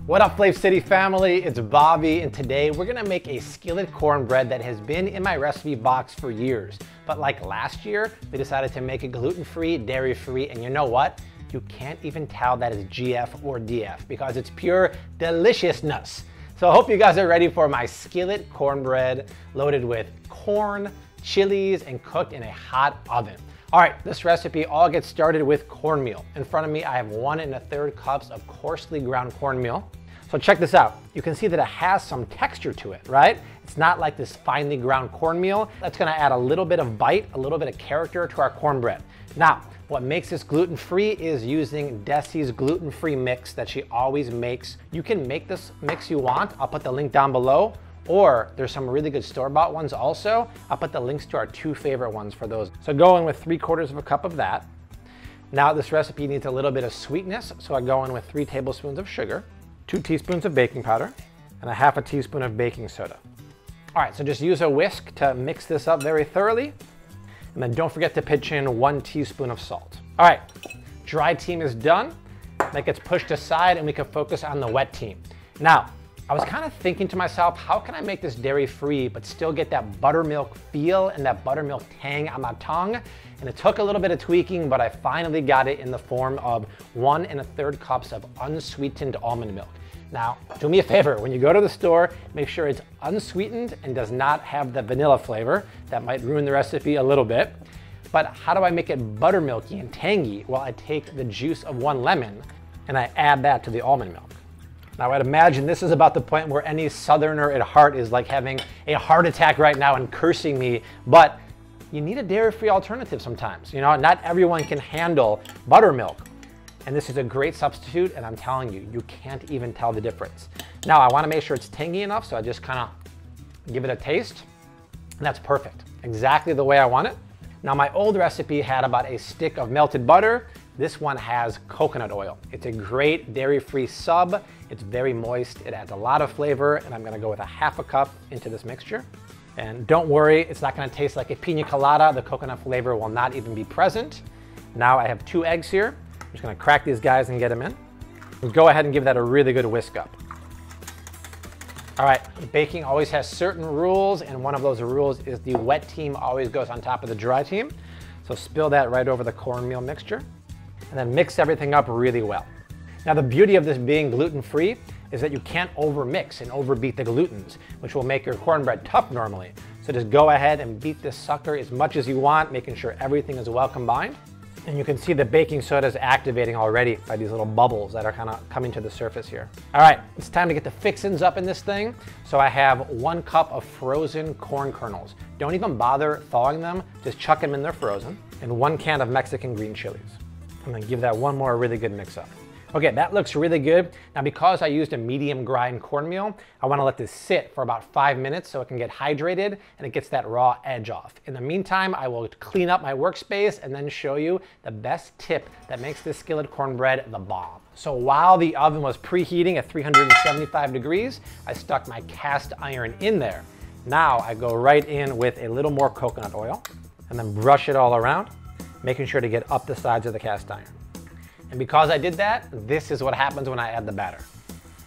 What up, Flav City family? It's Bobby, and today we're gonna make a skillet cornbread that has been in my recipe box for years. But like last year, we decided to make it gluten-free, dairy-free, and you know what? You can't even tell that it's GF or DF because it's pure deliciousness. So I hope you guys are ready for my skillet cornbread loaded with corn, chilies, and cooked in a hot oven. All right, this recipe all gets started with cornmeal. In front of me, I have 1 1/3 cups of coarsely ground cornmeal. So check this out. You can see that it has some texture to it, right? It's not like this finely ground cornmeal. That's gonna add a little bit of bite, a little bit of character to our cornbread. Now, what makes this gluten-free is using Desi's gluten-free mix that she always makes. You can make this mix you want. I'll put the link down below. Or there's some really good store-bought ones also. I'll put the links to our 2 favorite ones for those. So go in with 3/4 cup of that. Now this recipe needs a little bit of sweetness, so I go in with 3 tablespoons of sugar, 2 teaspoons of baking powder, and a 1/2 teaspoon of baking soda. All right, so just use a whisk to mix this up very thoroughly. And then don't forget to pitch in 1 teaspoon of salt. All right, dry team is done. That gets pushed aside and we can focus on the wet team. Now, I was kind of thinking to myself, how can I make this dairy-free but still get that buttermilk feel and that buttermilk tang on my tongue? And it took a little bit of tweaking, but I finally got it in the form of 1 1/3 cups of unsweetened almond milk. Now, do me a favor, when you go to the store, make sure it's unsweetened and does not have the vanilla flavor. That might ruin the recipe a little bit. But how do I make it buttermilky and tangy? Well, I take the juice of 1 lemon and I add that to the almond milk. Now I'd imagine this is about the point where any Southerner at heart is like having a heart attack right now and cursing me, but you need a dairy-free alternative sometimes. You know, not everyone can handle buttermilk. And this is a great substitute, and I'm telling you, you can't even tell the difference. Now I wanna make sure it's tangy enough, so I just kinda give it a taste, and that's perfect. Exactly the way I want it. Now my old recipe had about a stick of melted butter. This one has coconut oil. It's a great dairy-free sub. It's very moist. It adds a lot of flavor, and I'm gonna go with a 1/2 cup into this mixture. And don't worry, it's not gonna taste like a pina colada. The coconut flavor will not even be present. Now I have 2 eggs here. I'm just gonna crack these guys and get them in. Go ahead and give that a really good whisk up. All right, baking always has certain rules, and one of those rules is the wet team always goes on top of the dry team. So spill that right over the cornmeal mixture, and then mix everything up really well. Now the beauty of this being gluten-free is that you can't overmix and overbeat the glutens, which will make your cornbread tough normally. So just go ahead and beat this sucker as much as you want, making sure everything is well combined. And you can see the baking soda is activating already by these little bubbles that are kind of coming to the surface here. All right, it's time to get the fixins up in this thing. So I have 1 cup of frozen corn kernels. Don't even bother thawing them, just chuck them in there frozen. And 1 can of Mexican green chilies. I'm gonna give that one more really good mix up. Okay, that looks really good. Now because I used a medium grind cornmeal, I wanna let this sit for about 5 minutes so it can get hydrated and it gets that raw edge off. In the meantime, I will clean up my workspace and then show you the best tip that makes this skillet cornbread the bomb. So while the oven was preheating at 375 degrees, I stuck my cast iron in there. Now I go right in with a little more coconut oil and then brush it all around, making sure to get up the sides of the cast iron. And because I did that, this is what happens when I add the batter.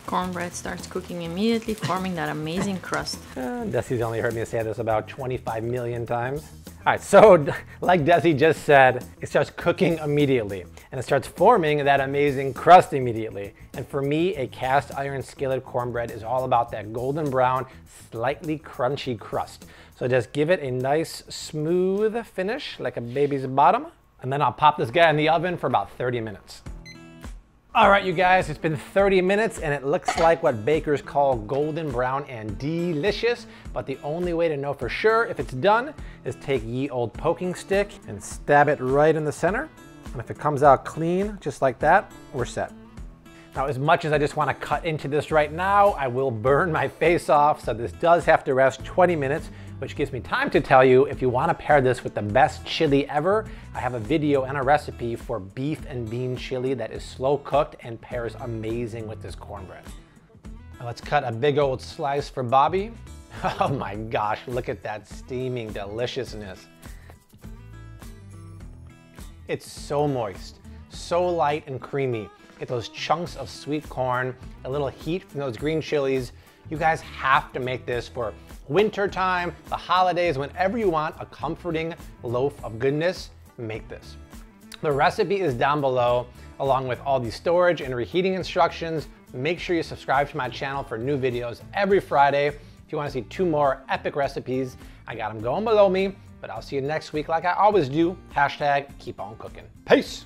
Cornbread starts cooking immediately, forming that amazing crust. Desi's only heard me say this about 25 million times. All right, so like Desi just said, it starts cooking immediately and it starts forming that amazing crust immediately. And for me, a cast iron skillet cornbread is all about that golden brown, slightly crunchy crust. So just give it a nice smooth finish like a baby's bottom. And then I'll pop this guy in the oven for about 30 minutes. All right, you guys, it's been 30 minutes and it looks like what bakers call golden brown and delicious, but the only way to know for sure if it's done is take ye old poking stick and stab it right in the center. And if it comes out clean, just like that, we're set. Now, as much as I just want to cut into this right now, I will burn my face off, so this does have to rest 20 minutes, which gives me time to tell you if you want to pair this with the best chili ever, I have a video and a recipe for beef and bean chili that is slow cooked and pairs amazing with this cornbread. Now let's cut a big old slice for Bobby. Oh my gosh, look at that steaming deliciousness. It's so moist, so light and creamy. get those chunks of sweet corn, a little heat from those green chilies. You guys have to make this for winter time, the holidays, whenever you want a comforting loaf of goodness, make this. The recipe is down below, along with all the storage and reheating instructions. Make sure you subscribe to my channel for new videos every Friday. If you want to see 2 more epic recipes, I got them going below me, but I'll see you next week like I always do. #keep on cooking. Peace.